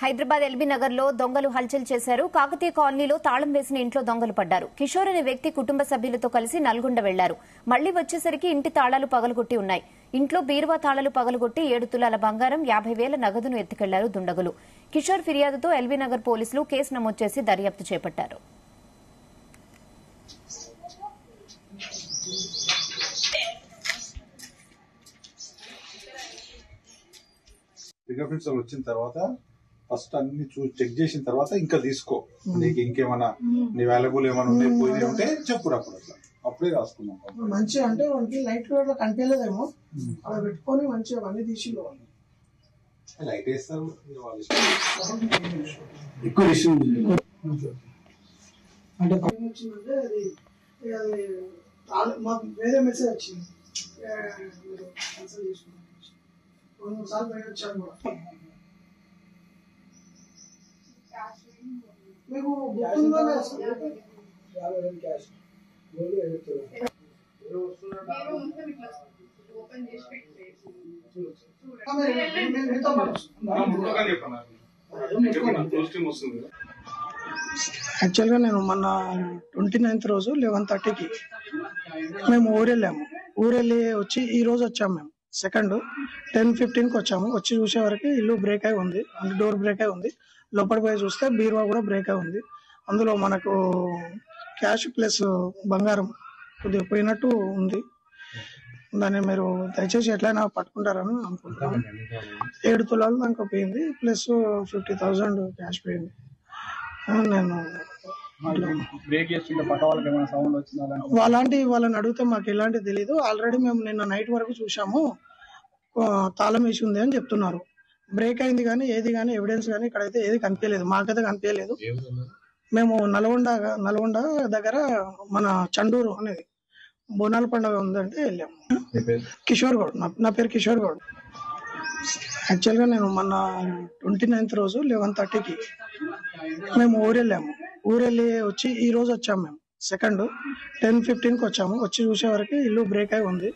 Hyderabad LB Nagar లో దొంగలు హల్చల్ చేశారు. కాకతీయ కాలనీలో తాళం వేసిన ఇంట్లో దొంగలు పడ్డారు. కిషోర్ అనే వ్యక్తి కుటుంబ సభ్యులతో కలిసి నల్గొండ వెళ్లారు. మళ్లీ వచ్చేసరికి ఇంటి తాళాలు పగలగొట్టి ఉన్నాయి. ఇంట్లో బీరువా తాళాలు పగలగొట్టి 7 తులాల బంగారం 50,000 నగదును ఎత్తుకెళ్లారు దుండగులు. కిషోర్ ఫిర్యాదుతో ఎల్బీ నగర్ పోలీసులు కేసు నమోదు చేసి దర్యాప్తు చేపట్టారు. ఫింగర్ వచ్చిన తర్వాత ఫస్ట్ అన్ని చెక్ చేసిన తర్వాత ఇంకా తీసుకో, నీకు ఇంకేమన్నా నీ వాల్యుబుల్ ఏమైనా ఉన్నాయి పోయి ఉంటే చెప్పుడు అప్పుడు అట్లా అప్పుడే రాసుకున్నాం. మంచిగా అంటే వానికి లైట్ లో కనిపించలేదేమో, అలా పెట్టుకొని మంచిగా అవన్నీ తీసి లైట్ వేస్తారు. ఎక్కువ అంటే వచ్చిందంటే అది మాకు వేరే మెసేజ్ వచ్చింది, క్యాన్సిల్ చేసుకున్నాం. 2-3 సార్లు బయట వచ్చాను కూడా. మీకు గుర్తుందా క్యాష్ యాక్చువల్గా నేను మొన్న 29th రోజు 11:30కి మేము ఊరెళ్ళాము. ఊరెళ్ళి వచ్చి ఈ రోజు వచ్చాము. మేము సెకండ్ 10:15కి వచ్చాము. వచ్చి చూసే వరకు ఇల్లు బ్రేక్ అయి ఉంది, అంటే డోర్ బ్రేక్ అయి ఉంది. లోపలికి పోయి చూస్తే బీరువా కూడా బ్రేక్ అయి ఉంది. అందులో మనకు క్యాష్ ప్లస్ బంగారం కొద్దిగా పోయినట్టు ఉంది. దాన్ని మీరు దయచేసి ఎట్లయినా పట్టుకుంటారని అనుకుంటున్నాను. 7 తులాలు దాకా పోయింది, ప్లస్ 50,000 క్యాష్ పోయింది. నేను వాళ్ళని అడిగితే మాకు ఎలాంటివి తెలీదు. ఆల్రెడీ మేము నిన్న నైట్ వరకు చూసాము, తాళం వేసి ఉంది అని చెప్తున్నారు. బ్రేక్ అయింది కానీ ఏది కానీ ఎవిడెన్స్ కానీ ఇక్కడైతే ఏది కనిపించలేదు, మాకైతే కనిపించలేదు. మేము నల్గొండ దగ్గర మన చండూరు అనేది బోనాల పండుగ ఉందంటే వెళ్ళాము. కిషోర్ గౌడ్, నా పేరు కిషోర్ గౌడ్. యాక్చువల్గా నేను మొన్న 29th రోజు 11:30కి మేము ఊరెళ్ళాము. ఊరెళ్ళి వచ్చి ఈ రోజు వచ్చాము. మేము సెకండ్ 10:15కి వచ్చాము. వచ్చి చూసే వరకు ఇల్లు బ్రేక్ అయి ఉంది.